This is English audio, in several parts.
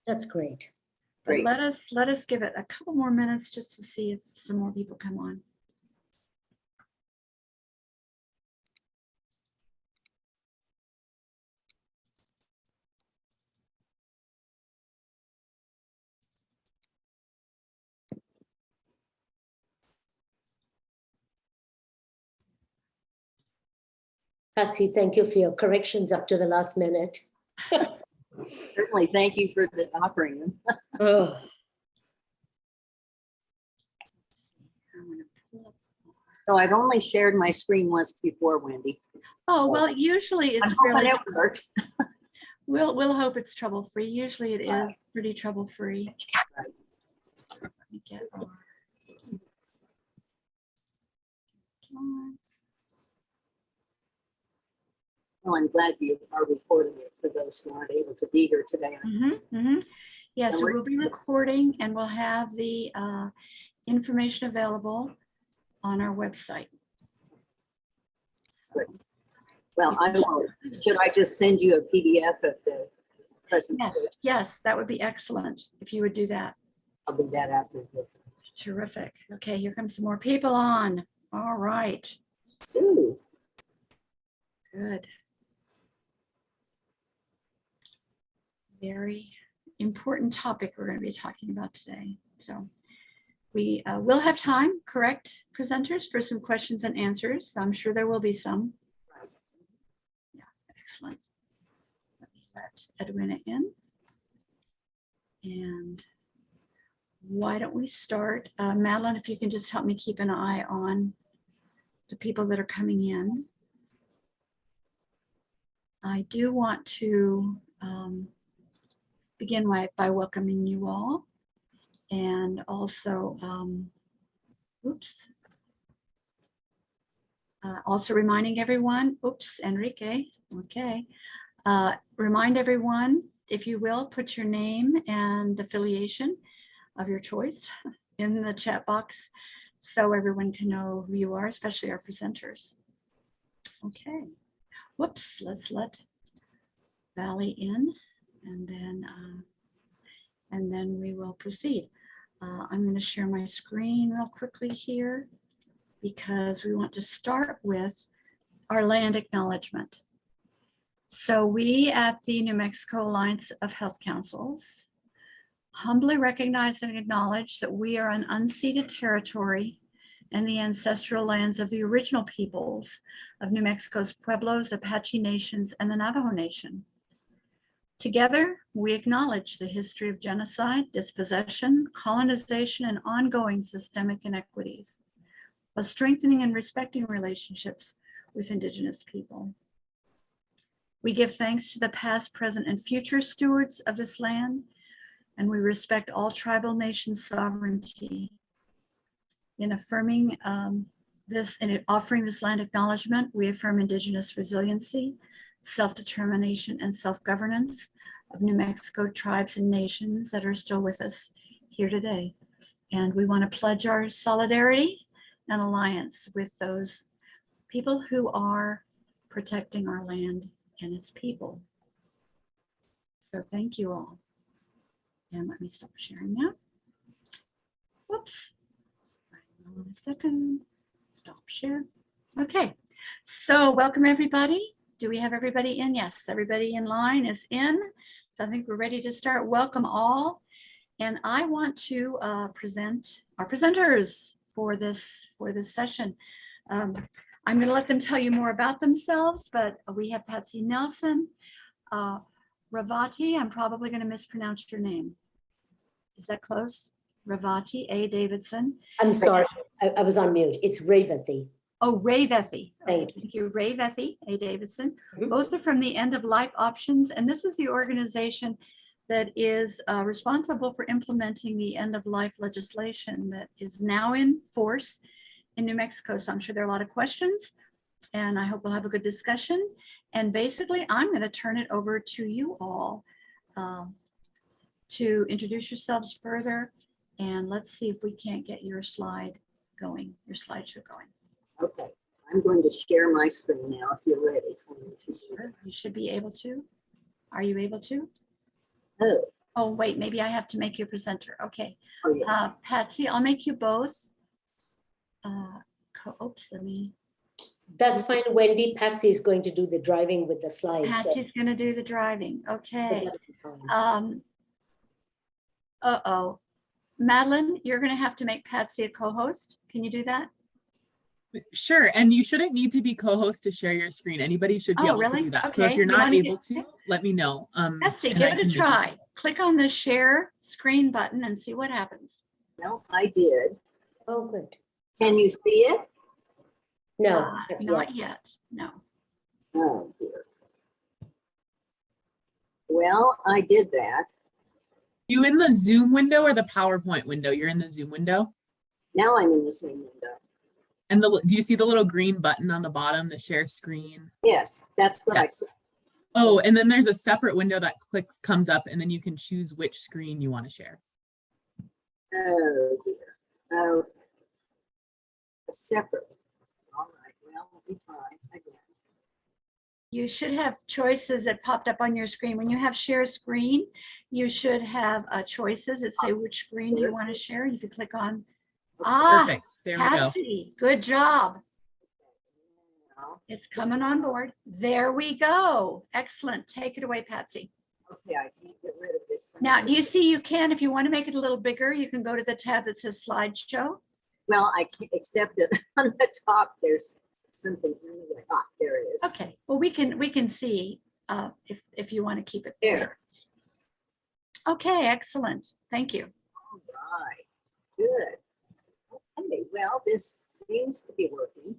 That's great. But Great. let us give it a couple more minutes just to see if some more people come on. Patsy, thank you for your corrections up to the last minute. Certainly, thank you for the offering them. Oh, I'm gonna pull up. So I've only shared my screen once before, Wendy. Oh, So well, usually I'm it's hoping fairly, it works. we'll hope it's trouble-free. Usually it is Right. pretty trouble-free. Right. Let me get our Well, I'm glad you are recording it for those who aren't able to be here today. Yeah, so we're- we'll be recording and we'll have the information available on our website. Well, I will. Should I just send you a PDF of the presentation? Yes, yes, that would be excellent if you would do that. I'll do that after. Terrific. Okay, here comes some more people on. All right, Sue. good. Very important topic we're going to be talking about today. So we will have time, correct, presenters, for some questions and answers. I'm sure there will be some. Yeah, excellent. Let me let Edwina in. And why don't we start? Madeline, if you can just help me keep an eye on the people that are coming in. I do want to begin by welcoming you all, and also, also reminding everyone, Enrique, okay. Remind everyone, if you will, put your name and affiliation of your choice in the chat box so everyone can know who you are, especially our presenters. Okay, let's let Valley in, and then we will proceed. I'm going to share my screen real quickly here because we want to start with our land acknowledgement. So we at the New Mexico Alliance of Health Councils humbly recognize and acknowledge that we are an unceded territory and the ancestral lands of the original peoples of New Mexico's Pueblos, Apache Nations, and the Navajo Nation. Together, we acknowledge the history of genocide, dispossession, colonization, and ongoing systemic inequities, while strengthening and respecting relationships with Indigenous people. We give thanks to the past, present, and future stewards of this land, and we respect all tribal nations' sovereignty. In affirming offering this land acknowledgement, we affirm Indigenous resiliency, self-determination, and self-governance of New Mexico tribes and nations that are still with us here today. And we want to pledge our solidarity and alliance with those people who are protecting our land and its people. So thank you all. And let me stop sharing now. Whoops. Hold on a second. Stop share. Okay. So welcome everybody. Do we have everybody in? Yes, everybody in line is in. So I think we're ready to start. Welcome all. And I want to present our presenters for this session. I'm going to let them tell you more about themselves, but we have Patsy Nelson, Ravati. I'm probably going to mispronounce your name. Is that close? Ravati A. Davidson. I'm sorry, I was on mute. It's Revathi. Oh, Revathi. Thank you. Thank you, Revathi A. Davidson. Mhm. Both are from the End of Life Options, and this is the organization that is responsible for implementing the end of life legislation that is now in force in New Mexico. So I'm sure there are a lot of questions, and I hope we'll have a good discussion. And basically, I'm going to turn it over to you all to introduce yourselves further, and let's see if we can't get your slide going, your slideshow going. Okay, I'm going to share my screen now if you're ready for me to. Sure, you should be able to. Are you able to? Oh, Oh, wait, maybe I have to make you a presenter. Okay. Oh, yes. Patsy, I'll make you both. Oops, let me, That's fine, Wendy. Patsy is going to do the driving with the slides. So Patsy's gonna do the driving. Okay. that'll be fine. Uh-oh. Madeline, you're gonna have to make Patsy a co-host. Can you do that? Sure, and you shouldn't need to be co-host to share your screen. Anybody should be Oh, able really? to do that. So Okay, if you're you not wanna able get- to, let me know. Patsy, and give I it can a make try. Click on the share screen button and see what happens. Well, I did. Oh, good. Can you see it? No, not Not yet. yet, no. Oh, dear. Well, I did that. You in the Zoom window or the PowerPoint window? You're in the Zoom window. Now I'm in the same window. And do you see the little green button on the bottom, the share screen? Yes, that's what Yes. Oh, and then there's a separate window that comes up, and then you can choose which screen you want to share. Oh, dear. Okay. A separate one. All right, well, let me try again. You should have choices that popped up on your screen. When you have share screen, you should have choices that say which screen do you want to share. If you click on, Perfect. There we go. Patsy, good job. Now, It's coming on board. There we go. Excellent. Take it away, Patsy. okay, I can't get rid of this. Now, do you see you can, if you want to make it a little bigger, you can go to the tab that says slideshow. Well, I can't accept it. On the top, there's something anyway. Ah, there it is. Okay, well, we can see if you want to keep it There. there. Okay, excellent. Thank you. All right, good. Okay, well, this seems to be working.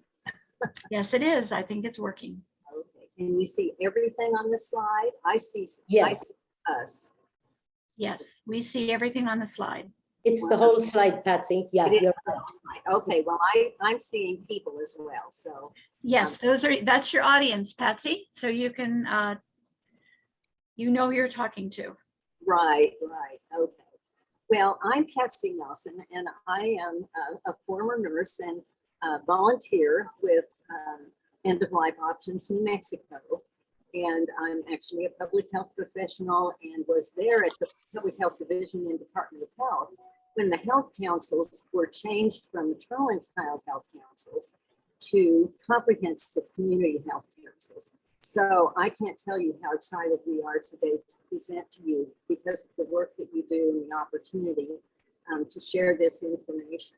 Yes, it is. I think it's working. Okay, can you see everything on the slide? I see Yes. us. Yes, we see everything on the slide. It's the whole slide, Patsy. Yeah, It is you're on right. the slide. Okay, well, I'm seeing people as well, so. Yes, that's your audience, Patsy. So you can, you know who you're talking to. Right, okay. Well, I'm Patsy Nelson, and I am a former nurse and volunteer with End of Life Options New Mexico. And I'm actually a public health professional and was there at the Public Health Division in Department of Health when the health councils were changed from maternal and child health councils to comprehensive community health councils. So I can't tell you how excited we are today to present to you because of the work that you do and the opportunity to share this information.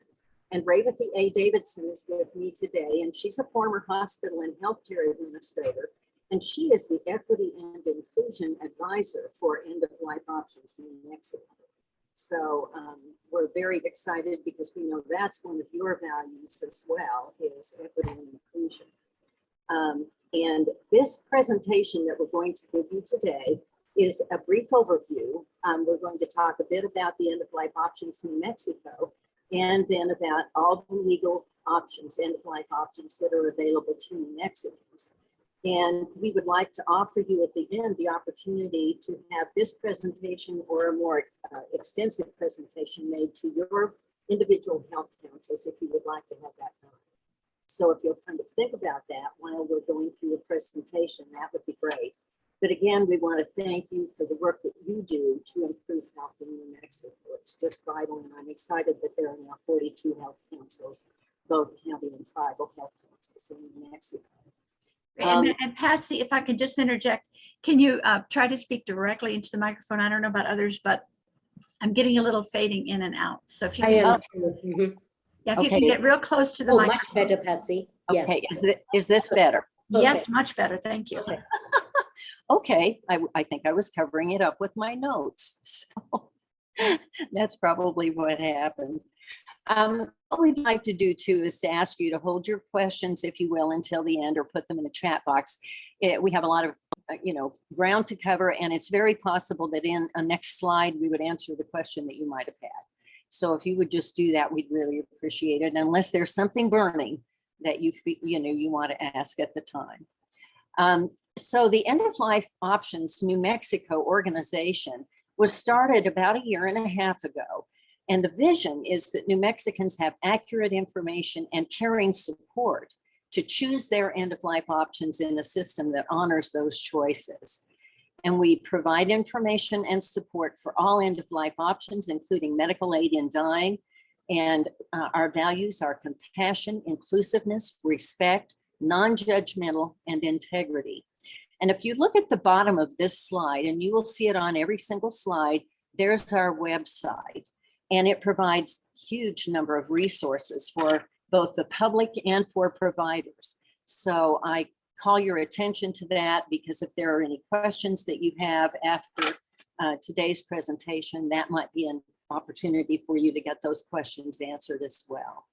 And Revathy A. Davidson is with me today, and she's a former hospital and healthcare administrator, and she is the Equity and Inclusion Advisor for End of Life Options in New Mexico. So we're very excited because we know that's one of your values as well, is equity and inclusion. And this presentation that we're going to give you today is a brief overview. We're going to talk a bit about the End of Life Options in New Mexico, and then about all the legal options, end of life options that are available to New Mexicans. And we would like to offer you at the end the opportunity to have this presentation or a more extensive presentation made to your individual health councils if you would like to have that done. So if you'll kind of think about that while we're going through the presentation, that would be great. But again, we want to thank you for the work that you do to improve health in New Mexico. It's just vital, and I'm excited that there are now 42 health councils, both county and tribal health councils in New Mexico. And Patsy, if I could just interject, can you try to speak directly into the microphone? I don't know about others, but I'm getting a little fading in and out. So if you I can, am too. Mhm. yeah, if you Okay, can get real close to the Oh, much microphone. better, Patsy. Yes. Okay, is this better? Yes, Okay. much better. Thank you. Okay. Okay, I think I was covering it up with my notes. So that's probably what happened. What we'd like to do too is to ask you to hold your questions, if you will, until the end, or put them in the chat box. We have a lot of ground to cover, and it's very possible that in a next slide we would answer the question that you might have had. So if you would just do that, we'd really appreciate it, unless there's something burning that you want to ask at the time. So the End of Life Options New Mexico organization was started about 1.5 years ago. And the vision is that New Mexicans have accurate information and caring support to choose their end of life options in a system that honors those choices. And we provide information and support for all end-of-life options, including medical aid in dying. And our values are compassion, inclusiveness, respect, non-judgmental, and integrity. And if you look at the bottom of this slide, and you will see it on every single slide, there's our website. And it provides huge number of resources for both the public and for providers. So I call your attention to that, because if there are any questions that you have after today's presentation, that might be an opportunity for you to get those questions answered as well.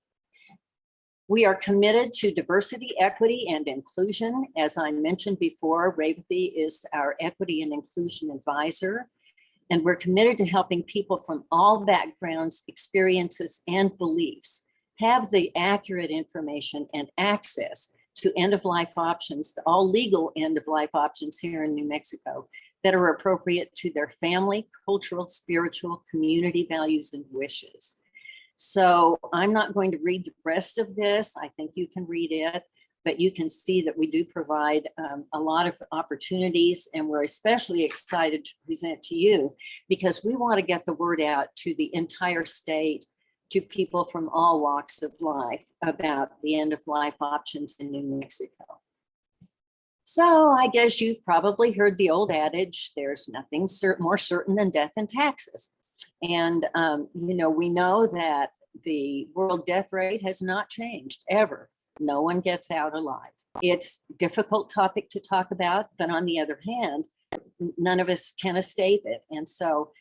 We are committed to diversity, equity, and inclusion. As I mentioned before, Revathi is our equity and inclusion advisor, and we're committed to helping people from all backgrounds, experiences, and beliefs have the accurate information and access to end-of-life options, all legal end-of-life options here in New Mexico that are appropriate to their family, cultural, spiritual, community values, and wishes. So I'm not going to read the rest of this. I think you can read it, but you can see that we do provide a lot of opportunities, and we're especially excited to present to you because we want to get the word out to the entire state, to people from all walks of life about the end-of-life options in New Mexico. So I guess you've probably heard the old adage, there's nothing more certain than death and taxes. And, you know, we know that the world death rate has not changed ever. No one gets out alive. It's a difficult topic to talk about, but on the other hand, none of us can escape it. And so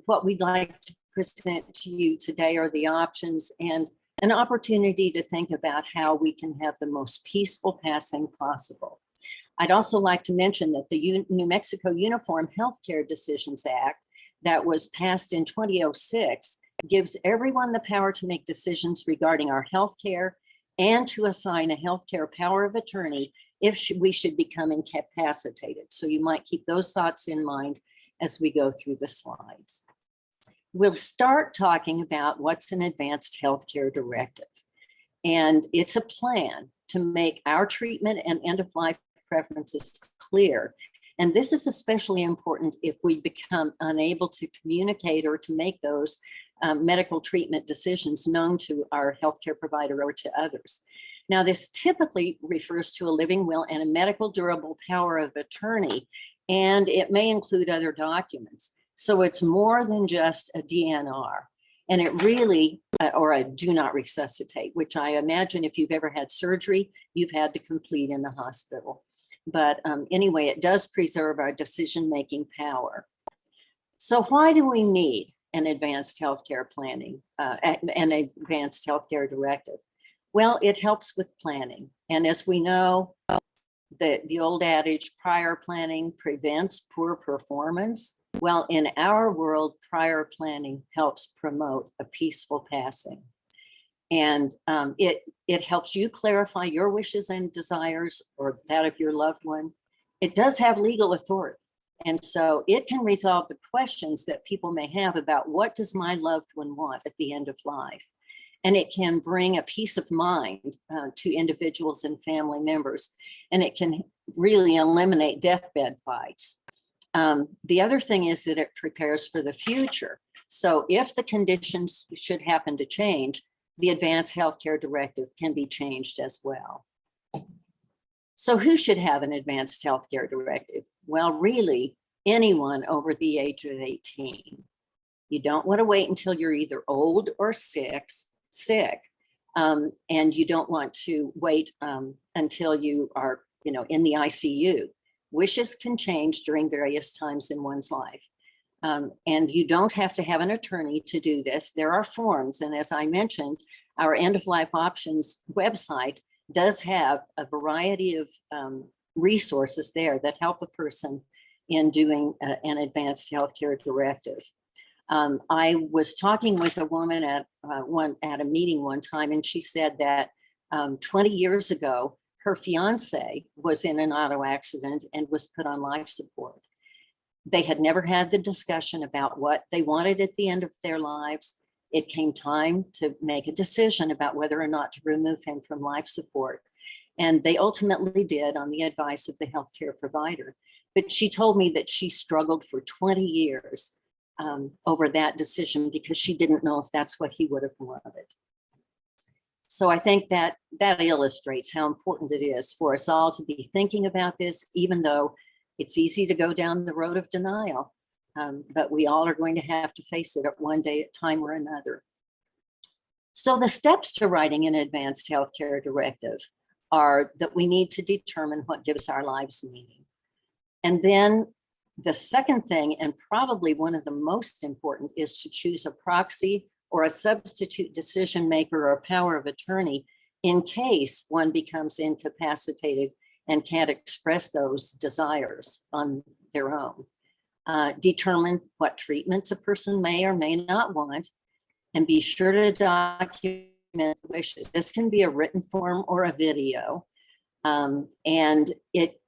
what we'd like to present to you today are the options and an opportunity to think about how we can have the most peaceful passing possible. I'd also like to mention that the New Mexico Uniform Healthcare Decisions Act that was passed in 2006 gives everyone the power to make decisions regarding our healthcare and to assign a healthcare power of attorney if we should become incapacitated. So you might keep those thoughts in mind as we go through the slides. We'll start talking about what's an advanced healthcare directive. And it's a plan to make our treatment and end-of-life preferences clear. And this is especially important if we become unable to communicate or to make those medical treatment decisions known to our healthcare provider or to others. Now, this typically refers to a living will and a medical durable power of attorney, and it may include other documents. So it's more than just a DNR. And it really, or a do not resuscitate, which I imagine if you've ever had surgery, you've had to complete in the hospital. But anyway, it does preserve our decision-making power. So why do we need an advanced healthcare planning, an advanced healthcare directive? Well, it helps with planning. And as we know, the old adage, prior planning prevents poor performance. Well, in our world, prior planning helps promote a peaceful passing. And it helps you clarify your wishes and desires or that of your loved one. It does have legal authority. And so it can resolve the questions that people may have about what does my loved one want at the end of life. And it can bring a peace of mind to individuals and family members. And it can really eliminate deathbed fights. The other thing is that it prepares for the future. So if the conditions should happen to change, the advanced healthcare directive can be changed as well. So who should have an advanced healthcare directive? Well, really anyone over the age of 18. You don't want to wait until you're either old or sick, and you don't want to wait until you are, in the ICU. Wishes can change during various times in one's life. And you don't have to have an attorney to do this. There are forms. And as I mentioned, our end-of-life options website does have a variety of resources there that help a person in doing an advanced healthcare directive. I was talking with a woman at a meeting one time, and she said that 20 years ago, her fiance was in an auto accident and was put on life support. They had never had the discussion about what they wanted at the end of their lives. It came time to make a decision about whether or not to remove him from life support. And they ultimately did on the advice of the healthcare provider. But she told me that she struggled for 20 years over that decision because she didn't know if that's what he would have wanted. So I think that illustrates how important it is for us all to be thinking about this, even though it's easy to go down the road of denial. But we all are going to have to face it at one day at a time or another. So the steps to writing an advanced healthcare directive are that we need to determine what gives our lives meaning. And then the second thing, and probably one of the most important, is to choose a proxy or a substitute decision maker or power of attorney in case one becomes incapacitated and can't express those desires on their own. Determine what treatments a person may or may not want, and be sure to document wishes. This can be a written form or a video. And it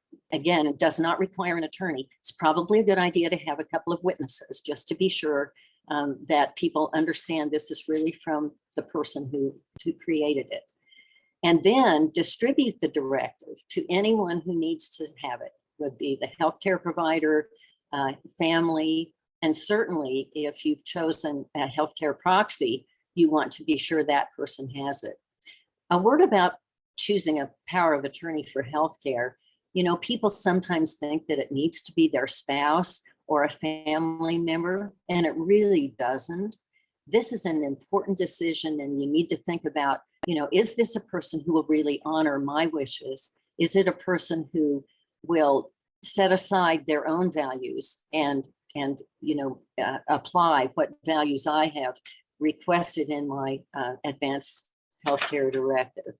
does not require an attorney. It's probably a good idea to have a couple of witnesses just to be sure that people understand this is really from the person who created it. And then distribute the directive to anyone who needs to have it. Would be the healthcare provider, family, and certainly if you've chosen a healthcare proxy, you want to be sure that person has it. A word about choosing a power of attorney for healthcare. You know, people sometimes think that it needs to be their spouse or a family member, and it really doesn't. This is an important decision, and you need to think about, you know, is this a person who will really honor my wishes? Is it a person who will set aside their own values and apply what values I have requested in my advanced healthcare directive?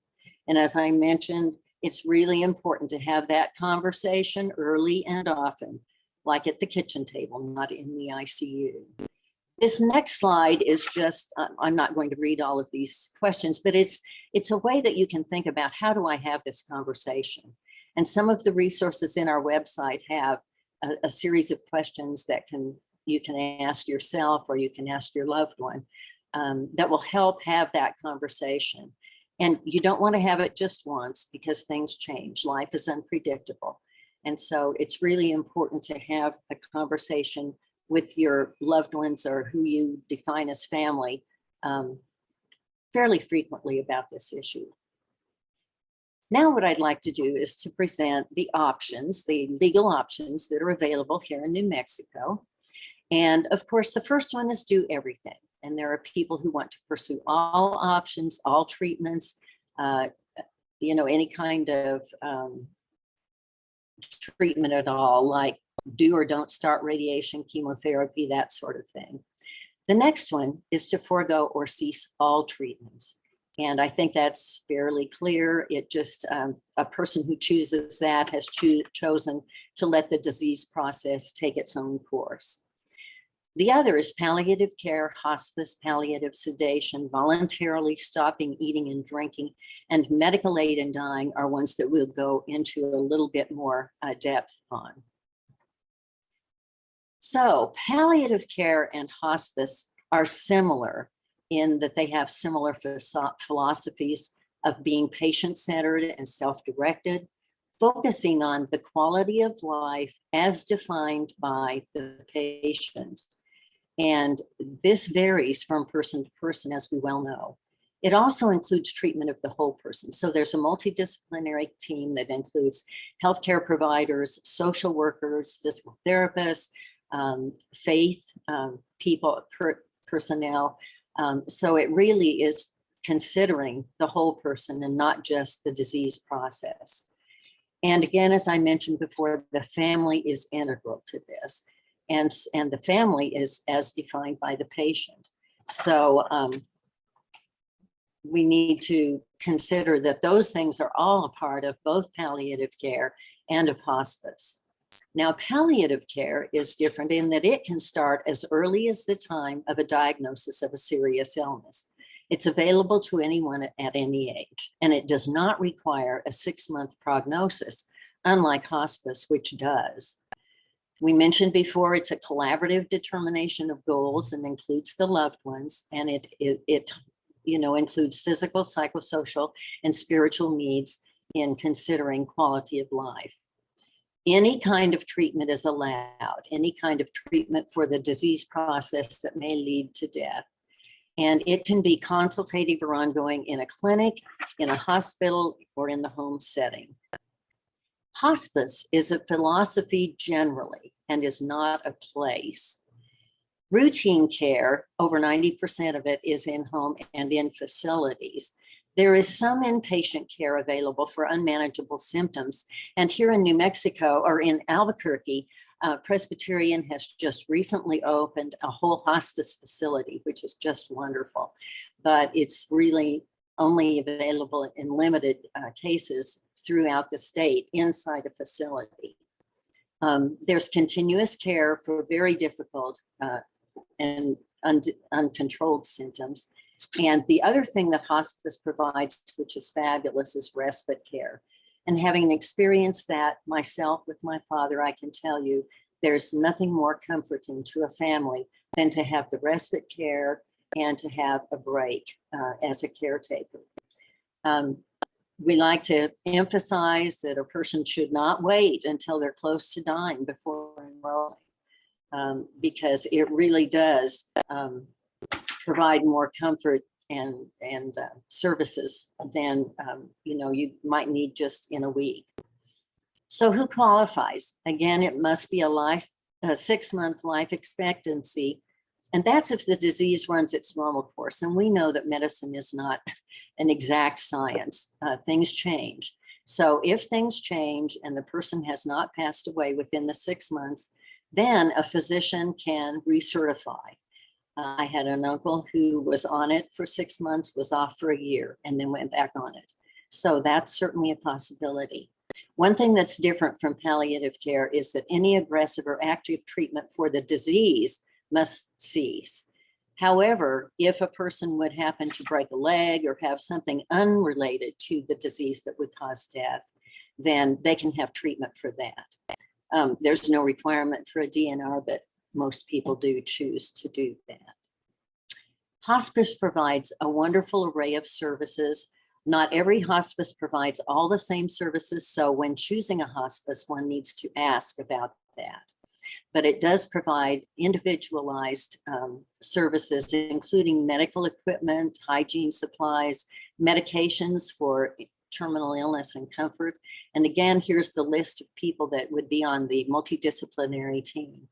And as I mentioned, it's really important to have that conversation early and often, like at the kitchen table, not in the ICU. This next slide is just, I'm not going to read all of these questions, but it's a way that you can think about, how do I have this conversation? And some of the resources in our website have a series of questions that you can ask yourself or you can ask your loved one that will help have that conversation. And you don't want to have it just once because things change. Life is unpredictable. And so it's really important to have a conversation with your loved ones or who you define as family fairly frequently about this issue. Now what I'd like to do is to present the options, the legal options that are available here in New Mexico. And of course, the first one is do everything. And there are people who want to pursue all options, all treatments, any kind of treatment at all, like do or don't start radiation, chemotherapy, that sort of thing. The next one is to forego or cease all treatments. And I think that's fairly clear. It just, a person who chooses that has chosen to let the disease process take its own course. The other is palliative care, hospice, palliative sedation, voluntarily stopping eating and drinking, and medical aid in dying are ones that we'll go into a little bit more depth on. So palliative care and hospice are similar in that they have similar philosophies of being patient-centered and self-directed, focusing on the quality of life as defined by the patient. And this varies from person to person, as we well know. It also includes treatment of the whole person. So there's a multidisciplinary team that includes healthcare providers, social workers, physical therapists, faith people, personnel. So it really is considering the whole person and not just the disease process. And again, as I mentioned before, the family is integral to this. And the family is as defined by the patient. So we need to consider that those things are all a part of both palliative care and of hospice. Now, palliative care is different in that it can start as early as the time of a diagnosis of a serious illness. It's available to anyone at any age, and it does not require a 6-month prognosis, unlike hospice, which does. We mentioned before, it's a collaborative determination of goals and includes the loved ones, and it includes physical, psychosocial, and spiritual needs in considering quality of life. Any kind of treatment is allowed, any kind of treatment for the disease process that may lead to death. And it can be consultative or ongoing in a clinic, in a hospital, or in the home setting. Hospice is a philosophy generally and is not a place. Routine care, over 90% of it is in home and in facilities. There is some inpatient care available for unmanageable symptoms. And here in New Mexico, or in Albuquerque, Presbyterian has just recently opened a whole hospice facility, which is just wonderful. But it's really only available in limited cases throughout the state inside a facility. There's continuous care for very difficult and uncontrolled symptoms. And the other thing that hospice provides, which is fabulous, is respite care. And having experienced that myself with my father, I can tell you there's nothing more comforting to a family than to have the respite care and to have a break as a caretaker. We like to emphasize that a person should not wait until they're close to dying before enrolling, because it really does provide more comfort and services than you might need just in a week. So who qualifies? Again, it must be a 6-month life expectancy, and that's if the disease runs its normal course. And we know that medicine is not an exact science. Things change. So if things change and the person has not passed away within the 6 months, then a physician can recertify. I had an uncle who was on it for 6 months, was off for a year, and then went back on it. So that's certainly a possibility. One thing that's different from palliative care is that any aggressive or active treatment for the disease must cease. However, if a person would happen to break a leg or have something unrelated to the disease that would cause death, then they can have treatment for that. There's no requirement for a DNR, but most people do choose to do that. Hospice provides a wonderful array of services. Not every hospice provides all the same services, so when choosing a hospice, one needs to ask about that. But it does provide individualized services, including medical equipment, hygiene supplies, medications for terminal illness and comfort. And again, here's the list of people that would be on the multidisciplinary team.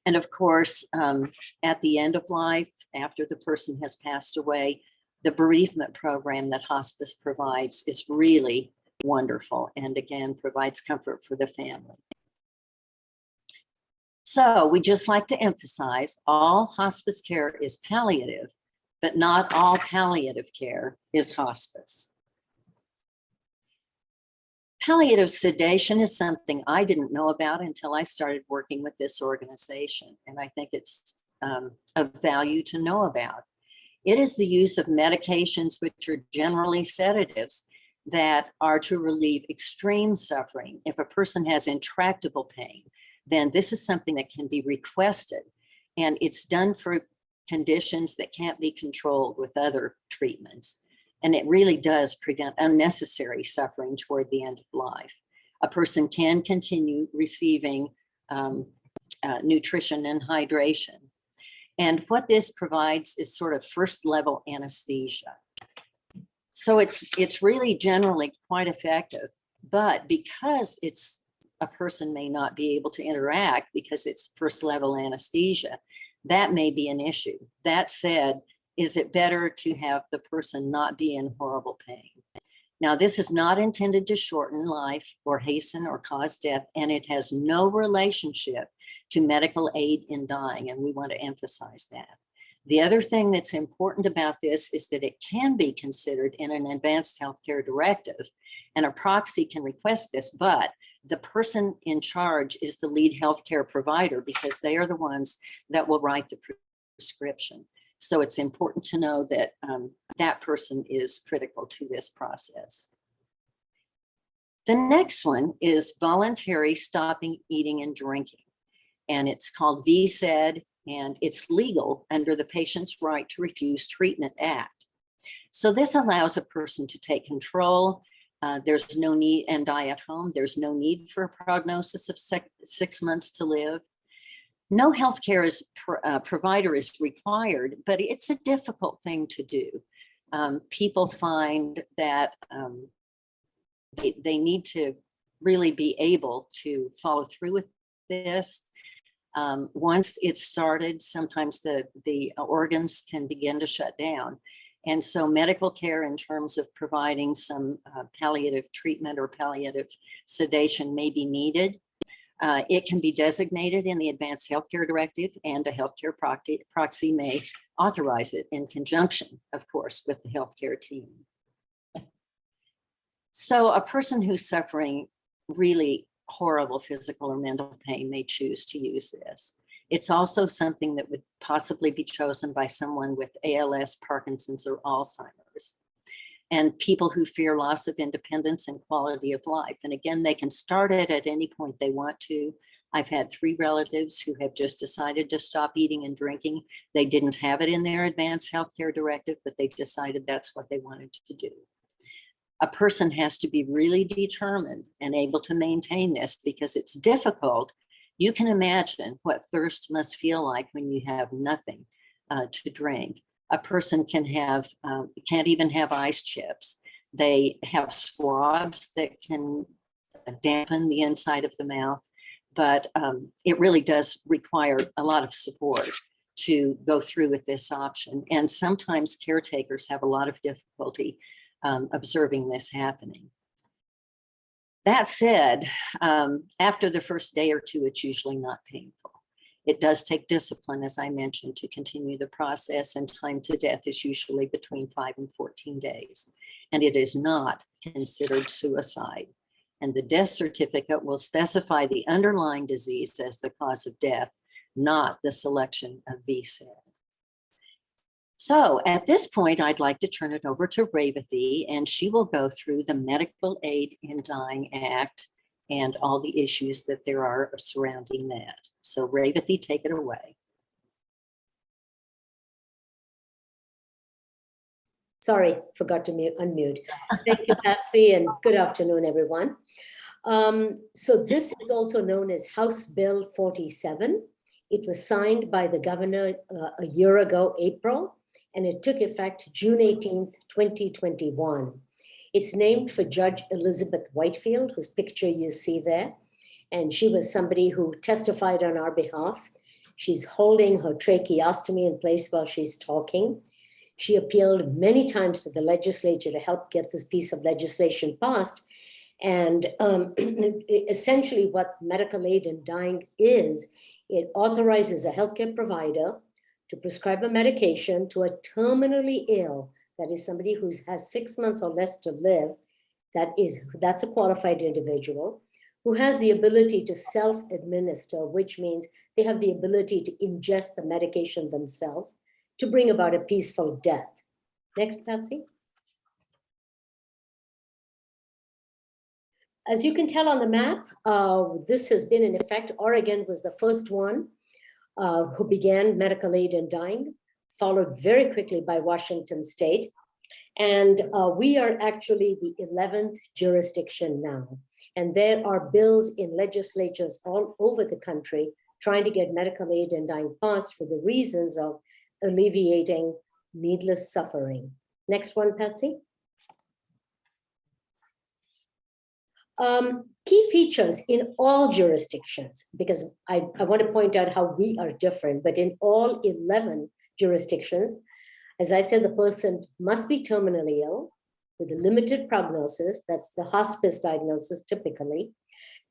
And of course, at the end of life, after the person has passed away, the bereavement program that hospice provides is really wonderful, and again, provides comfort for the family. So we just like to emphasize all hospice care is palliative, but not all palliative care is hospice. Palliative sedation is something I didn't know about until I started working with this organization, and I think it's of value to know about. It is the use of medications, which are generally sedatives, that are to relieve extreme suffering. If a person has intractable pain, then this is something that can be requested, and it's done for conditions that can't be controlled with other treatments. And it really does prevent unnecessary suffering toward the end of life. A person can continue receiving nutrition and hydration. And what this provides is sort of first level anesthesia. So it's really generally quite effective, but because a person may not be able to interact because it's first level anesthesia, that may be an issue. That said, is it better to have the person not be in horrible pain? Now, this is not intended to shorten life or hasten or cause death, and it has no relationship to medical aid in dying, and we want to emphasize that. The other thing that's important about this is that it can be considered in an advanced healthcare directive, and a proxy can request this, but the person in charge is the lead healthcare provider because they are the ones that will write the prescription. So it's important to know that that person is critical to this process. The next one is voluntary stopping eating and drinking. And it's called VSED, and it's legal under the Patient's Right to Refuse Treatment Act. So this allows a person to take control There's no need, and die at home. There's no need for a prognosis of 6 months to live. No healthcare provider is required, but it's a difficult thing to do. People find that they need to really be able to follow through with this. Once it's started, sometimes the organs can begin to shut down. And so medical care in terms of providing some palliative treatment or palliative sedation may be needed. It can be designated in the Advanced Healthcare Directive, and a healthcare proxy may authorize it in conjunction, of course, with the healthcare team. So a person who's suffering really horrible physical or mental pain may choose to use this. It's also something that would possibly be chosen by someone with ALS, Parkinson's, or Alzheimer's, and people who fear loss of independence and quality of life. And again, they can start it at any point they want to. I've had 3 relatives who have just decided to stop eating and drinking. They didn't have it in their Advanced Healthcare Directive, but they decided that's what they wanted to do. A person has to be really determined and able to maintain this because it's difficult. You can imagine what thirst must feel like when you have nothing to drink. A person can have, can't even have ice chips. They have swabs that can dampen the inside of the mouth, but it really does require a lot of support to go through with this option. And sometimes caretakers have a lot of difficulty observing this happening. That said, after the first day or 2, it's usually not painful. It does take discipline, as I mentioned, to continue the process, and time to death is usually between 5 and 14 days. And it is not considered suicide. And the death certificate will specify the underlying disease as the cause of death, not the selection of VSAD. So at this point, I'd like to turn it over to Revathi, and she will go through the Medical Aid in Dying Act and all the issues that there are surrounding that. So Revathi, take it away. Sorry, forgot to unmute. Thank you, Patsy, and good afternoon, everyone. So this is also known as House Bill 47. It was signed by the governor a year ago, April, and it took effect June 18th, 2021. It's named for Judge Elizabeth Whitefield, whose picture you see there. And she was somebody who testified on our behalf. She's holding her tracheostomy in place while she's talking. She appealed many times to the legislature to help get this piece of legislation passed. And essentially what medical aid in dying is, it authorizes a healthcare provider to prescribe a medication to a terminally ill, that is somebody who has 6 months or less to live, that's a qualified individual, who has the ability to self-administer, which means they have the ability to ingest the medication themselves to bring about a peaceful death. Next, Patsy. As you can tell on the map, this has been in effect. Oregon was the first one who began medical aid in dying, followed very quickly by Washington State. And we are actually the 11th jurisdiction now. And there are bills in legislatures all over the country trying to get medical aid in dying passed for the reasons of alleviating needless suffering. Next one, Patsy. Key features in all jurisdictions, because I want to point out how we are different, but in all 11 jurisdictions, as I said, the person must be terminally ill with a limited prognosis. That's the hospice diagnosis typically.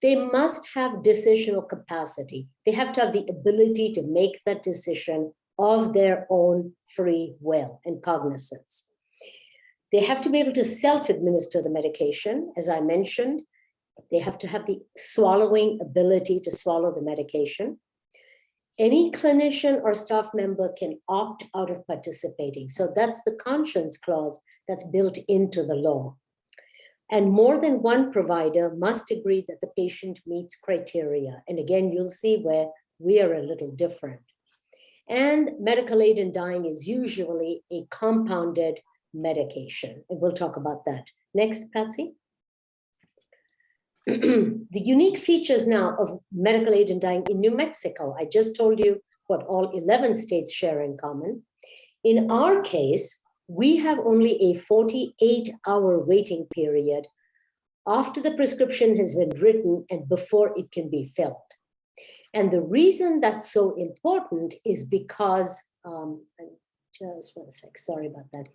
They must have decisional capacity. They have to have the ability to make that decision of their own free will and cognizance. They have to be able to self-administer the medication, as I mentioned. They have to have the swallowing ability to swallow the medication. Any clinician or staff member can opt out of participating. So that's the conscience clause that's built into the law. And more than one provider must agree that the patient meets criteria. And again, you'll see where we are a little different. And medical aid in dying is usually a compounded medication. And we'll talk about that. Next, Patsy. the unique features now of medical aid in dying in New Mexico. I just told you what all 11 states share in common. In our case, we have only a 48-hour waiting period after the prescription has been written and before it can be filled. And the reason that's so important is because, just one sec, sorry about that,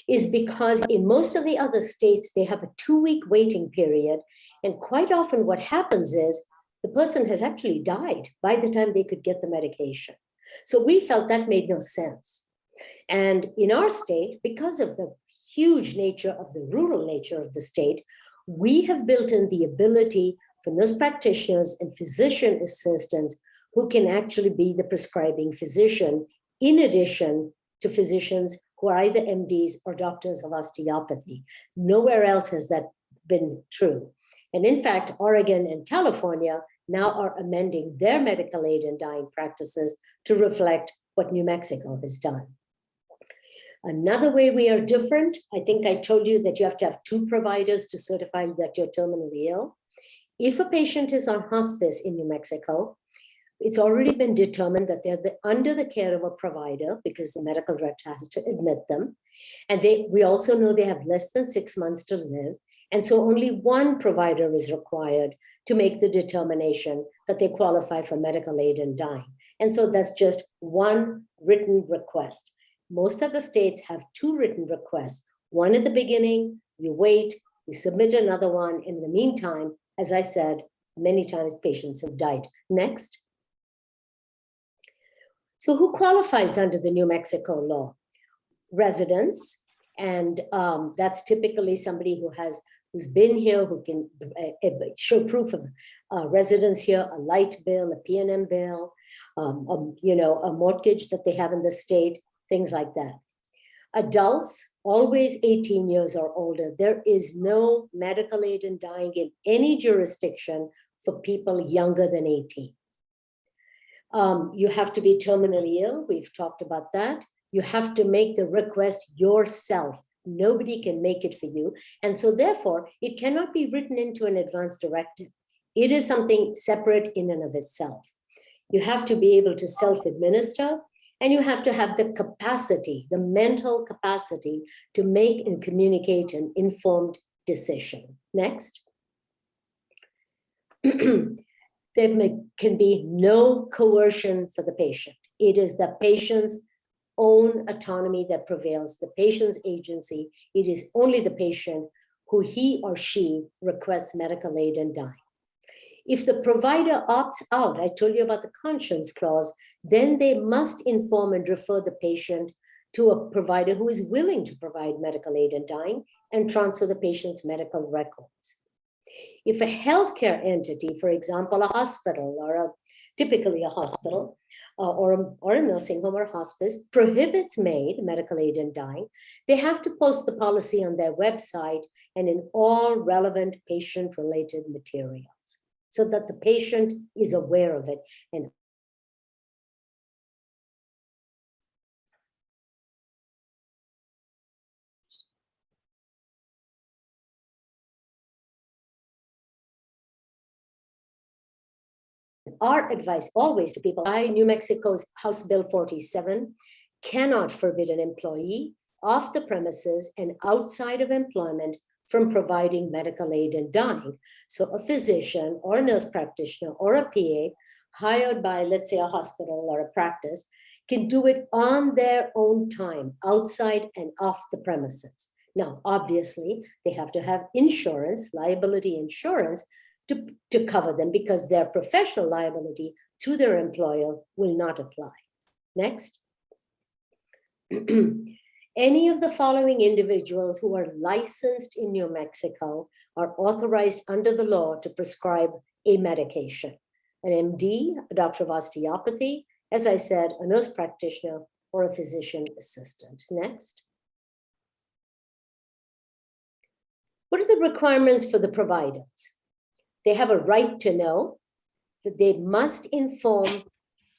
is because in most of the other states, they have a 2-week waiting period. And quite often what happens is the person has actually died by the time they could get the medication. So we felt that made no sense. And in our state, because of the huge nature of the rural nature of the state, we have built in the ability for nurse practitioners and physician assistants who can actually be the prescribing physician, in addition to physicians who are either MDs or doctors of osteopathy. Nowhere else has that been true. And in fact, Oregon and California now are amending their medical aid in dying practices to reflect what New Mexico has done. Another way we are different, I think I told you that you have to have 2 providers to certify that you're terminally ill. If a patient is on hospice in New Mexico, it's already been determined that they're under the care of a provider because the medical director has to admit them. And we also know they have less than 6 months to live. And so only one provider is required to make the determination that they qualify for medical aid in dying. And so that's just one written request. Most of the states have 2 written requests. One at the beginning, you wait, you submit another one. In the meantime, as I said, many times patients have died. Next. So who qualifies under the New Mexico law? Residents, and that's typically somebody who's been here, who can show proof of residence here, a light bill, a P&M bill, a mortgage that they have in the state, things like that. Adults, always 18 years or older. There is no medical aid in dying in any jurisdiction for people younger than 18. You have to be terminally ill. We've talked about that. You have to make the request yourself. Nobody can make it for you. And so therefore, it cannot be written into an advance directive. It is something separate in and of itself. You have to be able to self-administer, and you have to have the capacity, the mental capacity to make and communicate an informed decision. Next. There can be no coercion for the patient. It is the patient's own autonomy that prevails, the patient's agency. It is only the patient who he or she requests medical aid in dying. If the provider opts out, I told you about the conscience clause, then they must inform and refer the patient to a provider who is willing to provide medical aid in dying and transfer the patient's medical records. If a healthcare entity, for example, a hospital or typically a hospital or a nursing home or hospice, prohibits medical aid in dying, they have to post the policy on their website and in all relevant patient-related materials so that the patient is aware of it. And our advice always to people, New Mexico's House Bill 47 cannot forbid an employee off the premises and outside of employment from providing medical aid in dying. So a physician or a nurse practitioner or a PA hired by, let's say, a hospital or a practice can do it on their own time, outside and off the premises. Now, obviously, they have to have insurance, liability insurance, to cover them because their professional liability to their employer will not apply. Next. Any of the following individuals who are licensed in New Mexico are authorized under the law to prescribe a medication. An MD, a doctor of osteopathy, as I said, a nurse practitioner, or a physician assistant. Next. What are the requirements for the providers? They have a right to know that they must inform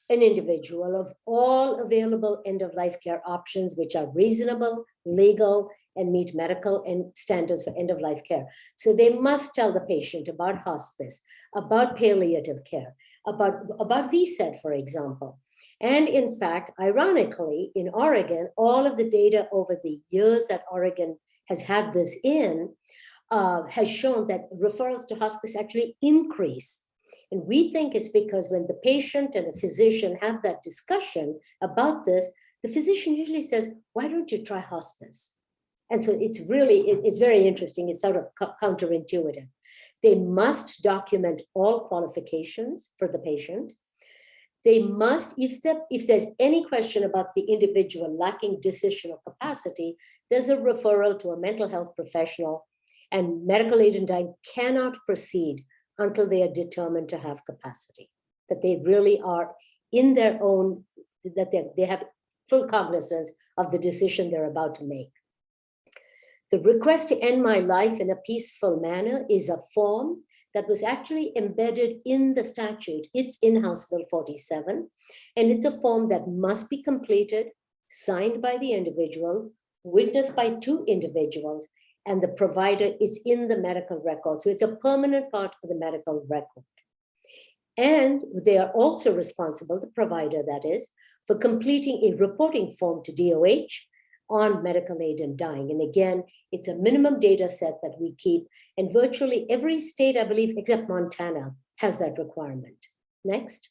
an individual of all available end-of-life care options, which are reasonable, legal, and meet medical and standards for end-of-life care. So they must tell the patient about hospice, about palliative care, about VSED, for example. And in fact, ironically, in Oregon, all of the data over the years that Oregon has had this in has shown that referrals to hospice actually increase. And we think it's because when the patient and a physician have that discussion about this, the physician usually says, why don't you try hospice? And so it's very interesting. It's sort of counterintuitive. They must document all qualifications for the patient. They must, if there's any question about the individual lacking decisional capacity, there's a referral to a mental health professional, and medical aid in dying cannot proceed until they are determined to have capacity, that they really are in their own, that they have full cognizance of the decision they're about to make. The request to end my life in a peaceful manner is a form that was actually embedded in the statute. It's in House Bill 47, and it's a form that must be completed, signed by the individual, witnessed by 2 individuals, and the provider is in the medical record. So it's a permanent part of the medical record. And they are also responsible, the provider that is, for completing a reporting form to DOH on medical aid in dying. And again, it's a minimum data set that we keep, and virtually every state, I believe, except Montana, has that requirement. Next.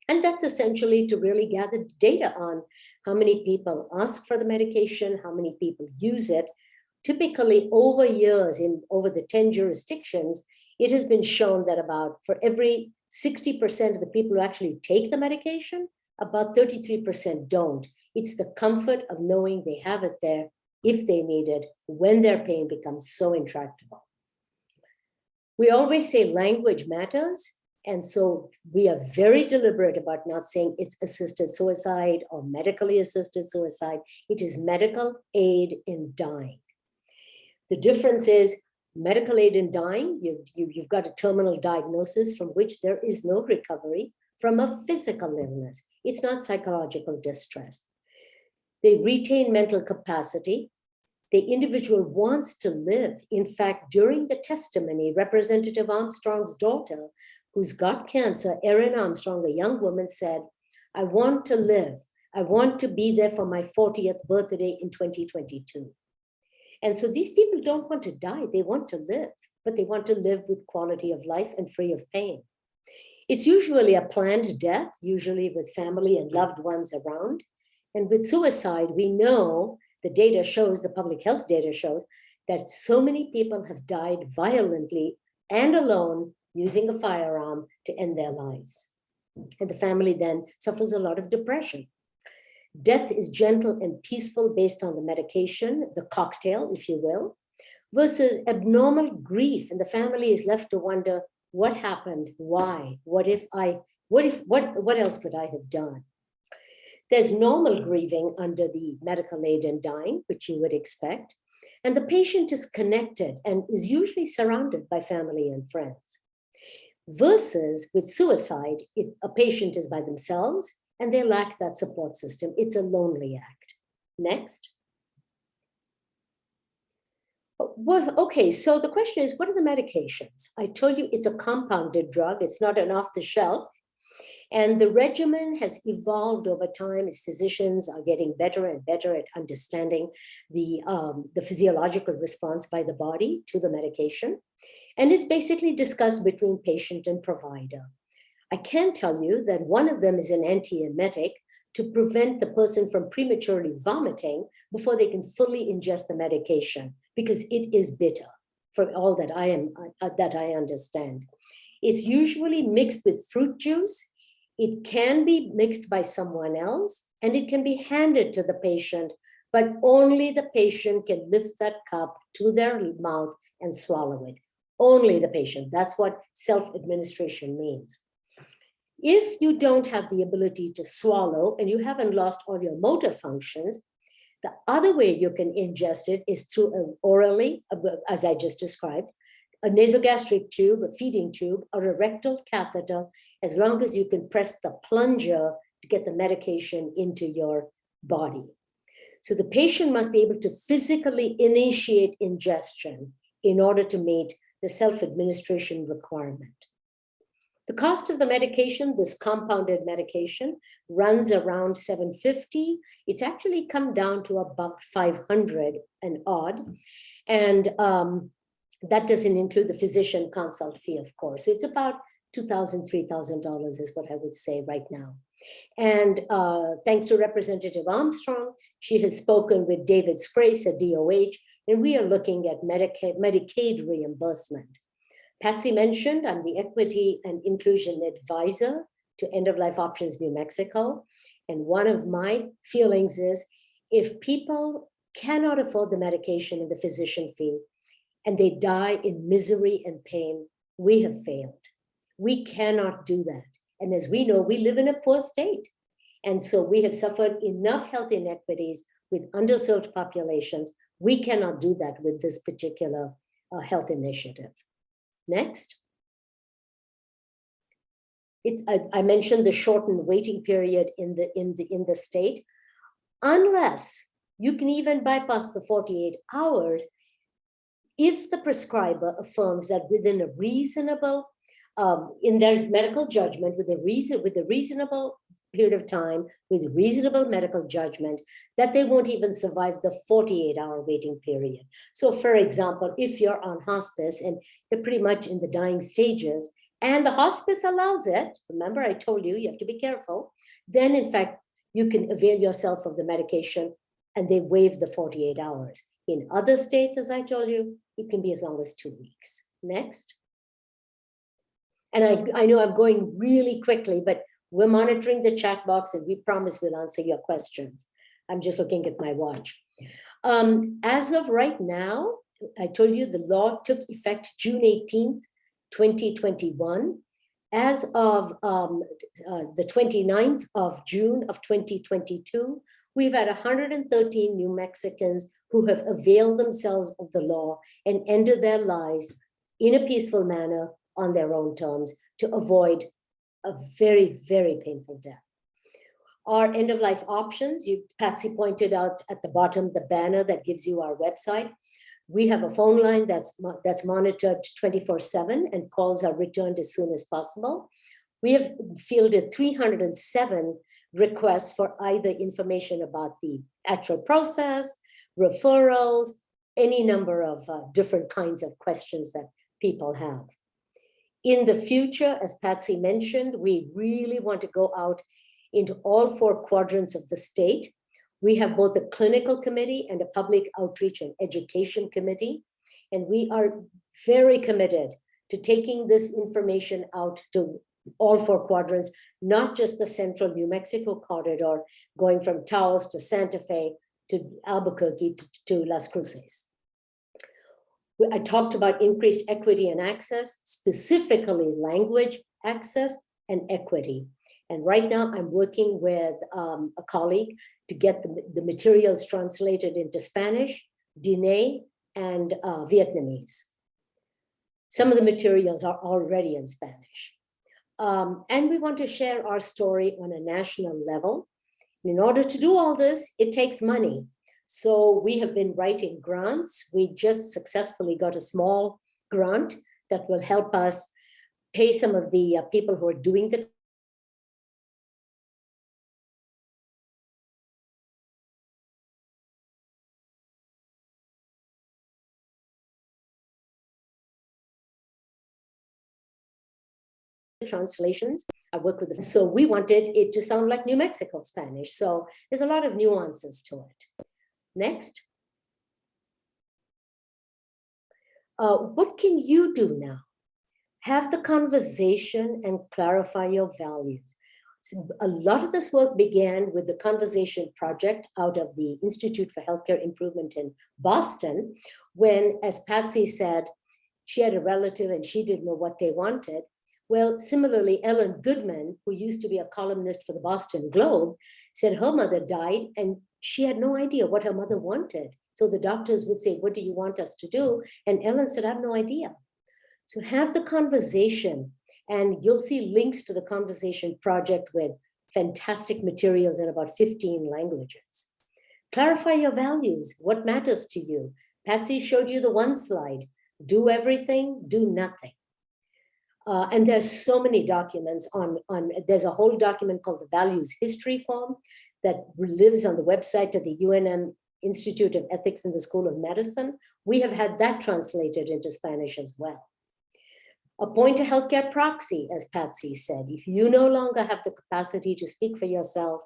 And that's essentially to really gather data on how many people ask for the medication, how many people use it. Typically over years, over the 10 jurisdictions, it has been shown that for every 60% of the people who actually take the medication, about 33% don't. It's the comfort of knowing they have it there if they need it, when their pain becomes so intractable. We always say language matters. And so we are very deliberate about not saying it's assisted suicide or medically assisted suicide. It is medical aid in dying. The difference is medical aid in dying, you've got a terminal diagnosis from which there is no recovery from a physical illness. It's not psychological distress. They retain mental capacity. The individual wants to live. In fact, during the testimony, Representative Armstrong's daughter, who's got cancer, Erin Armstrong, a young woman, said, I want to live. I want to be there for my 40th birthday in 2022. And so these people don't want to die. They want to live, but they want to live with quality of life and free of pain. It's usually a planned death, usually with family and loved ones around. And with suicide, we know the data shows, the public health data shows, that so many people have died violently and alone using a firearm to end their lives. And the family then suffers a lot of depression. Death is gentle and peaceful based on the medication, the cocktail, if you will, versus abnormal grief. And the family is left to wonder, what happened? Why? What else could I have done? There's normal grieving under the medical aid in dying, which you would expect. And the patient is connected and is usually surrounded by family and friends. Versus with suicide, if a patient is by themselves and they lack that support system, it's a lonely act. Next. Well, okay, so the question is, what are the medications? I told you it's a compounded drug. It's not an off the shelf. And the regimen has evolved over time as physicians are getting better and better at understanding the physiological response by the body to the medication. And it's basically discussed between patient and provider. I can tell you that one of them is an antiemetic to prevent the person from prematurely vomiting before they can fully ingest the medication, because it is bitter, for all that I understand. It's usually mixed with fruit juice. It can be mixed by someone else, and it can be handed to the patient, but only the patient can lift that cup to their mouth and swallow it. Only the patient. That's what self-administration means. If you don't have the ability to swallow and you haven't lost all your motor functions, the other way you can ingest it is through orally, as I just described, a nasogastric tube, a feeding tube, or a rectal catheter, as long as you can press the plunger to get the medication into your body. So the patient must be able to physically initiate ingestion in order to meet the self-administration requirement. The cost of the medication, this compounded medication, runs around $750. It's actually come down to about $500 and odd. And that doesn't include the physician consult fee, of course. It's about $2,000, $3,000 is what I would say right now. And thanks to Representative Armstrong, she has spoken with David Scrace at DOH, and we are looking at Medicaid reimbursement. Patsy mentioned I'm the Equity and Inclusion Advisor to End of Life Options New Mexico. And one of my feelings is if people cannot afford the medication and the physician fee, and they die in misery and pain, we have failed. We cannot do that. And as we know, we live in a poor state. And so we have suffered enough health inequities with underserved populations. We cannot do that with this particular health initiative. Next. I mentioned the shortened waiting period in the state. Unless you can even bypass the 48 hours, if the prescriber affirms that within a reasonable, in their medical judgment, with a reasonable period of time, with reasonable medical judgment, that they won't even survive the 48-hour waiting period. So for example, if you're on hospice and you're pretty much in the dying stages, and the hospice allows it, remember I told you, you have to be careful, then in fact, you can avail yourself of the medication and they waive the 48 hours. In other states, as I told you, it can be as long as 2 weeks. Next. And I know I'm going really quickly, but we're monitoring the chat box and we promise we'll answer your questions. I'm just looking at my watch. As of right now, I told you the law took effect June 18th, 2021. As of the 29th of June of 2022, we've had 113 New Mexicans who have availed themselves of the law and ended their lives in a peaceful manner on their own terms to avoid a very, very painful death. Our end-of-life options, Patsy pointed out at the bottom, the banner that gives you our website. We have a phone line that's monitored 24/7 and calls are returned as soon as possible. We have fielded 307 requests for either information about the actual process, referrals, any number of different kinds of questions that people have. In the future, as Patsy mentioned, we really want to go out into all 4 quadrants of the state. We have both a clinical committee and a public outreach and education committee. And we are very committed to taking this information out to all 4 quadrants, not just the central New Mexico corridor, going from Taos to Santa Fe to Albuquerque to Las Cruces. I talked about increased equity and access, specifically language access and equity. And right now I'm working with a colleague to get the materials translated into Spanish, Diné, and Vietnamese. Some of the materials are already in Spanish. And we want to share our story on a national level. In order to do all this, it takes money. So we have been writing grants. We just successfully got a small grant that will help us pay some of the people who are doing the translations. I work with them. So we wanted it to sound like New Mexico Spanish. So there's a lot of nuances to it. Next. What can you do now? Have the conversation and clarify your values. So a lot of this work began with the Conversation Project out of the Institute for Healthcare Improvement in Boston, when, as Patsy said, she had a relative and she didn't know what they wanted. Well, similarly, Ellen Goodman, who used to be a columnist for the Boston Globe, said her mother died and she had no idea what her mother wanted. So the doctors would say, what do you want us to do? And Ellen said, I have no idea. So have the conversation, and you'll see links to the Conversation Project with fantastic materials in about 15 languages. Clarify your values. What matters to you? Patsy showed you the one slide. Do everything, do nothing. And there's so many documents there's a whole document called the Values History Form that lives on the website of the UNM Institute of Ethics in the School of Medicine. We have had that translated into Spanish as well. Appoint a healthcare proxy, as Patsy said. If you no longer have the capacity to speak for yourself,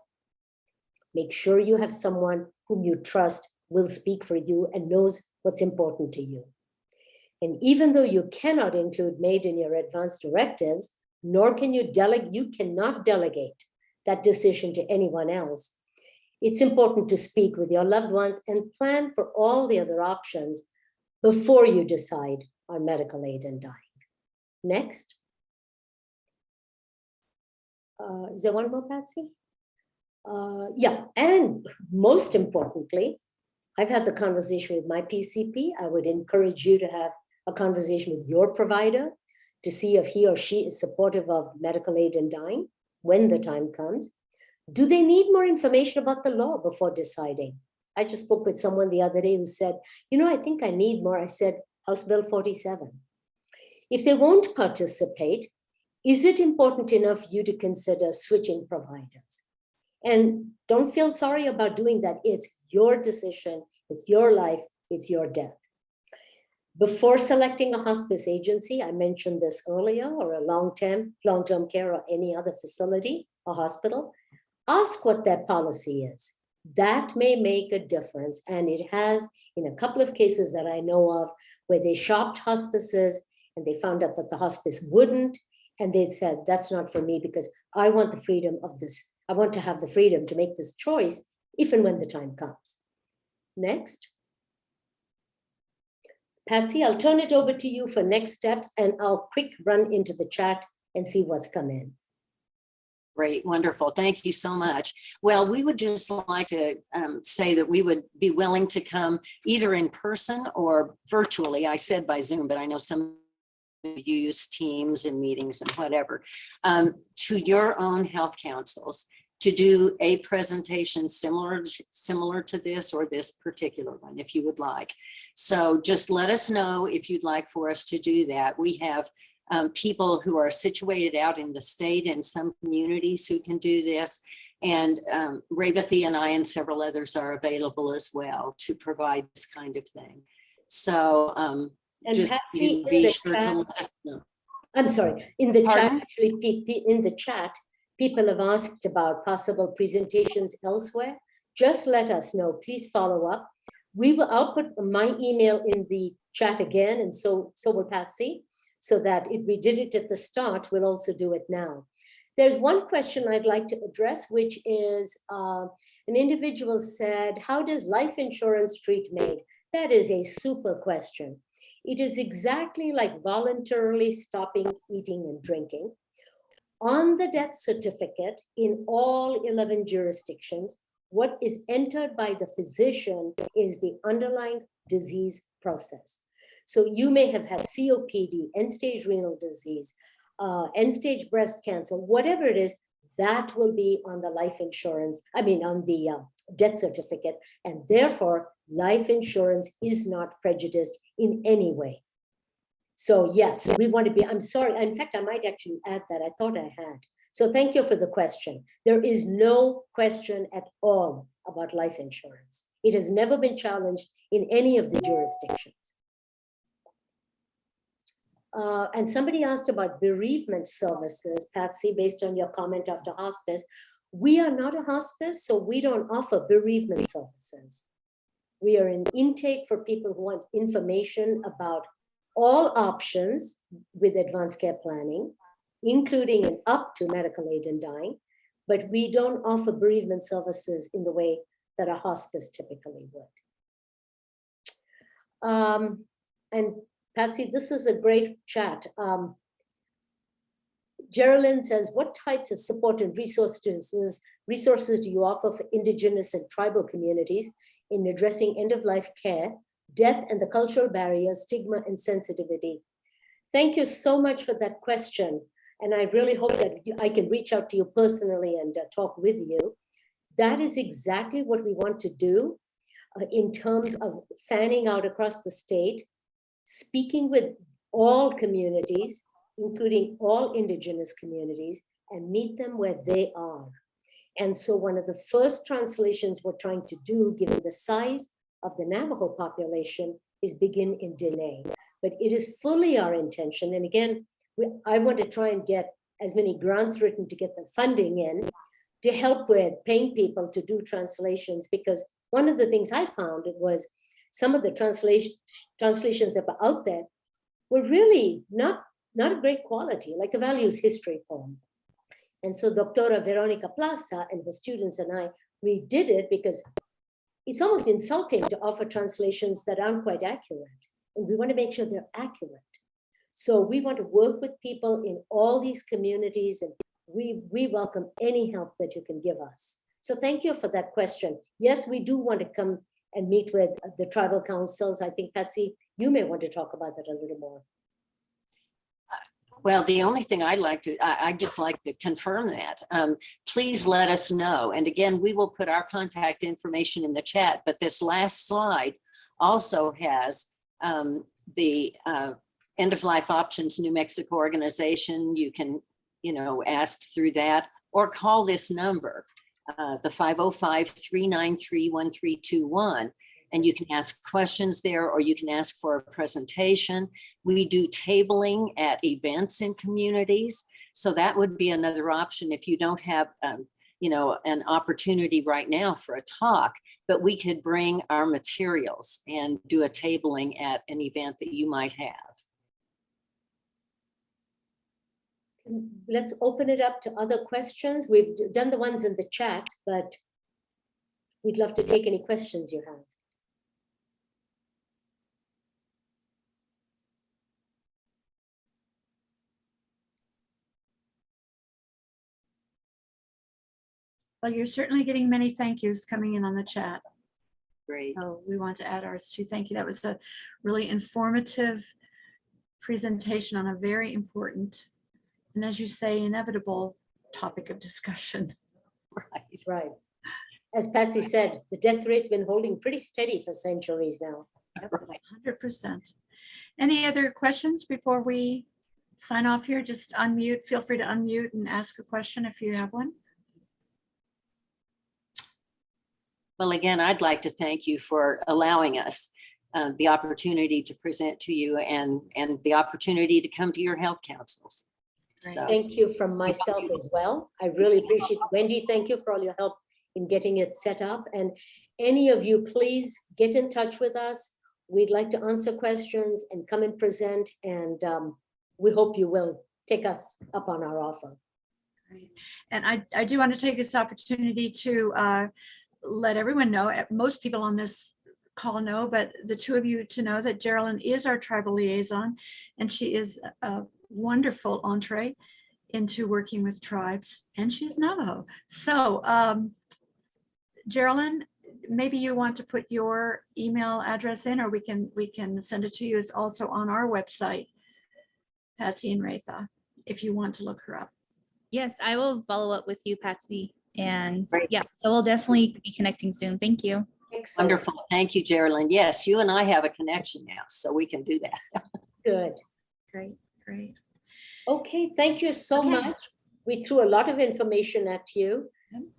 make sure you have someone whom you trust will speak for you and knows what's important to you. And even though you cannot include MAID in your advanced directives, nor can you cannot delegate that decision to anyone else. It's important to speak with your loved ones and plan for all the other options before you decide on medical aid and dying. Next. Is there one more, Patsy? Yeah, and most importantly, I've had the conversation with my PCP. I would encourage you to have a conversation with your provider to see if he or she is supportive of medical aid and dying when the time comes. Do they need more information about the law before deciding? I just spoke with someone the other day who said, I think I need more. I said, House Bill 47. If they won't participate, is it important enough for you to consider switching providers? And don't feel sorry about doing that. It's your decision, it's your life, it's your death. Before selecting a hospice agency, I mentioned this earlier, or a long-term care or any other facility or hospital, ask what their policy is. That may make a difference. And it has in a couple of cases that I know of where they shopped hospices and they found out that the hospice wouldn't. And they said, that's not for me because I want the freedom of this. I want to have the freedom to make this choice if and when the time comes. Next. Patsy, I'll turn it over to you for next steps and I'll quick run into the chat and see what's come in. Great, wonderful. Thank you so much. Well, we would just like to say that we would be willing to come either in person or virtually. I said by Zoom, but I know some of you use Teams and meetings and whatever, to your own health councils to do a presentation similar to this or this particular one, if you would like. So just let us know if you'd like for us to do that. We have people who are situated out in the state and some communities who can do this. And Revathi and I and several others are available as well to provide this kind of thing. So just Patsy, be sure to let us know. I'm sorry, in the Pardon? chat, actually, in the chat, people have asked about possible presentations elsewhere. Just let us know, please follow up. I'll put my email in the chat again, and so will Patsy, so that if we did it at the start, we'll also do it now. There's one question I'd like to address, which is an individual said, how does life insurance treat MAID? That is a super question. It is exactly like voluntarily stopping eating and drinking. On the death certificate in all 11 jurisdictions, what is entered by the physician is the underlying disease process. So you may have had COPD, end-stage renal disease, end-stage breast cancer, whatever it is, that will be on the life insurance, on the death certificate. And therefore, life insurance is not prejudiced in any way. So yes, we want to be, I'm sorry, in fact, I might actually add that, I thought I had. So thank you for the question. There is no question at all about life insurance. It has never been challenged in any of the jurisdictions. And somebody asked about bereavement services, Patsy, based on your comment after hospice. We are not a hospice, so we don't offer bereavement services. We are an intake for people who want information about all options with advanced care planning, including and up to medical aid and dying, but we don't offer bereavement services in the way that a hospice typically would. And Patsy, this is a great chat. Geraldine says, what types of support and resources do you offer for Indigenous and tribal communities in addressing end-of-life care, death, and the cultural barriers, stigma, and sensitivity? Thank you so much for that question. And I really hope that I can reach out to you personally and talk with you. that is exactly what we want to do in terms of fanning out across the state, speaking with all communities, including all Indigenous communities, and meet them where they are. And so one of the first translations we're trying to do, given the size of the Navajo population, is begin in Dene. But it is fully our intention. And again, I want to try and get as many grants written to get the funding in to help with paying people to do translations, because one of the things I found it was some of the translations that were out there were really not a great quality, like the values history form. And so Doctora Veronica Plaza and her students and I redid it because it's almost insulting to offer translations that aren't quite accurate. And we want to make sure they're accurate. So we want to work with people in all these communities, and we welcome any help that you can give us. So thank you for that question. Yes, we do want to come and meet with the tribal councils. I think, Patsy, you may want to talk about that a little more. Well, the only thing I'd just like to confirm that. Please let us know. And again, we will put our contact information in the chat, but this last slide also has the End of Life Options New Mexico organization. You can, ask through that or call this number, the 505-393-1321. And you can ask questions there, or you can ask for a presentation. We do tabling at events in communities. So that would be another option if you don't have, an opportunity right now for a talk, but we could bring our materials and do a tabling at an event that you might have. Let's open it up to other questions. We've done the ones in the chat, but we'd love to take any questions you have. Well, you're certainly getting many thank yous coming in on the chat. Great. So we want to add ours too. Thank you. That was a really informative presentation on a very important, and as you say, inevitable topic of discussion. Right. As Patsy said, the death rate's been holding pretty steady for centuries now. Yep, 100%. Any other questions before we sign off here? Just unmute. Feel free to unmute and ask a question if you have one. Well, again, I'd like to thank you for allowing us the opportunity to present to you and the opportunity to come to your health councils. So Thank you from myself as well. I really appreciate it. Wendy, thank you for all your help in getting it set up. And any of you, please get in touch with us. We'd like to answer questions and come and present. And we hope you will take us up on our offer. Right. And I do want to take this opportunity to let everyone know, most people on this call know, but the two of you to know that Geraldine is our tribal liaison, and she is a wonderful entree into working with tribes, and she's Navajo. So Geraldine, maybe you want to put your email address in, or we can send it to you. It's also on our website, Patsy and Retha, if you want to look her up. Yes, I will follow up with you, Patsy. And Great. yeah, so we'll definitely be connecting soon. Thank you. Excellent. wonderful. Thank you, Geraldine. Yes, you and I have a connection now, so we can do that. Good. Great, great. Okay, thank you so Okay. much. We threw a lot of information at you.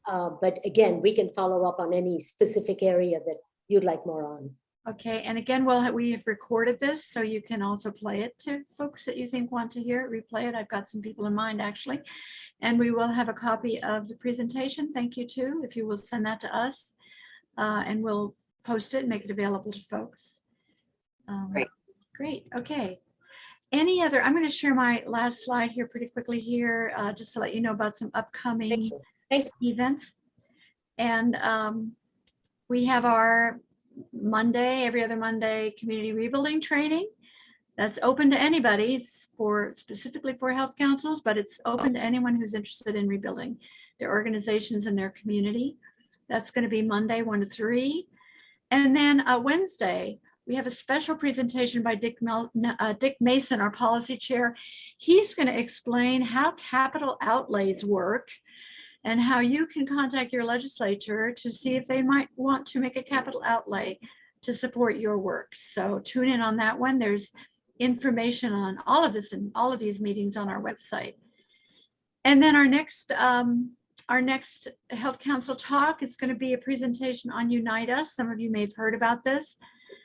But again, we can follow up on any specific area that you'd like more on. Okay, and again, we have recorded this, so you can also play it to folks that you think want to hear it, replay it. I've got some people in mind, actually. And we will have a copy of the presentation. Thank you too, if you will send that to us. And we'll post it and make it available to folks. Great. Great, okay. Any other, I'm going to share my last slide here pretty quickly here, just to let you know about some upcoming Thank you. Thanks. events. And we have our Monday, every other Monday, community rebuilding training. That's open to anybody. It's specifically for health councils, but it's open to anyone who's interested in rebuilding their organizations and their community. That's going to be Monday, 1 to 3. And then Wednesday, we have a special presentation by Dick Mason, our policy chair. He's going to explain how capital outlays work and how you can contact your legislature to see if they might want to make a capital outlay to support your work. So tune in on that one. There's information on all of this and all of these meetings on our website. And then our next Health Council talk is going to be a presentation on Unite Us. Some of you may have heard about this.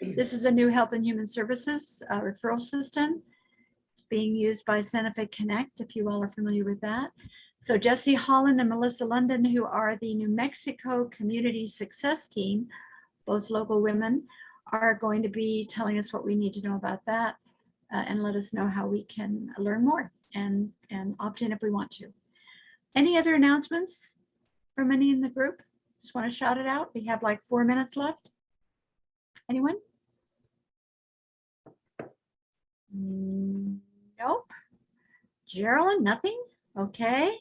This is a new Health and Human Services referral system. It's being used by Santa Fe Connect, if you all are familiar with that. So Jesse Holland and Melissa London, who are the New Mexico Community Success Team, both local women, are going to be telling us what we need to know about that and let us know how we can learn more and opt in if we want to. Any other announcements from any in the group? Just want to shout it out. We have like 4 minutes left. Anyone? Nope. Geraldine, nothing? Okay.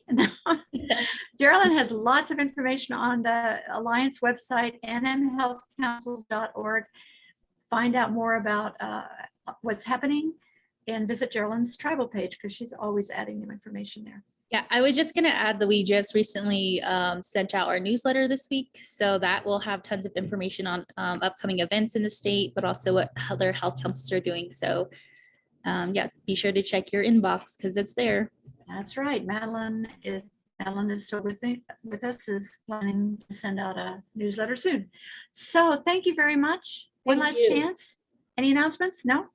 Geraldine has lots of information on the Alliance website, nmhealthcouncils.org. Find out more about what's happening and visit Geraldine's tribal page because she's always adding new information there. Yeah, I was just going to add that we just recently sent out our newsletter this week. So that will have tons of information on upcoming events in the state, but also what other health councils are doing. So yeah, be sure to check your inbox because it's there. That's right. Madeline is still with us, is planning to send out a newsletter soon. So thank you very much. One Thank last you. chance. Any announcements? No?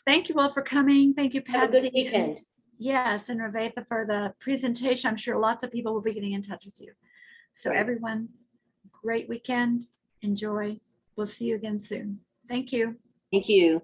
Thank you all for coming. Thank you, Have a Patsy. good weekend. Yes, and Revetha for the presentation. I'm sure lots of people will be getting in touch with you. So everyone, great weekend. Enjoy. We'll see you again soon. Thank you. Thank you.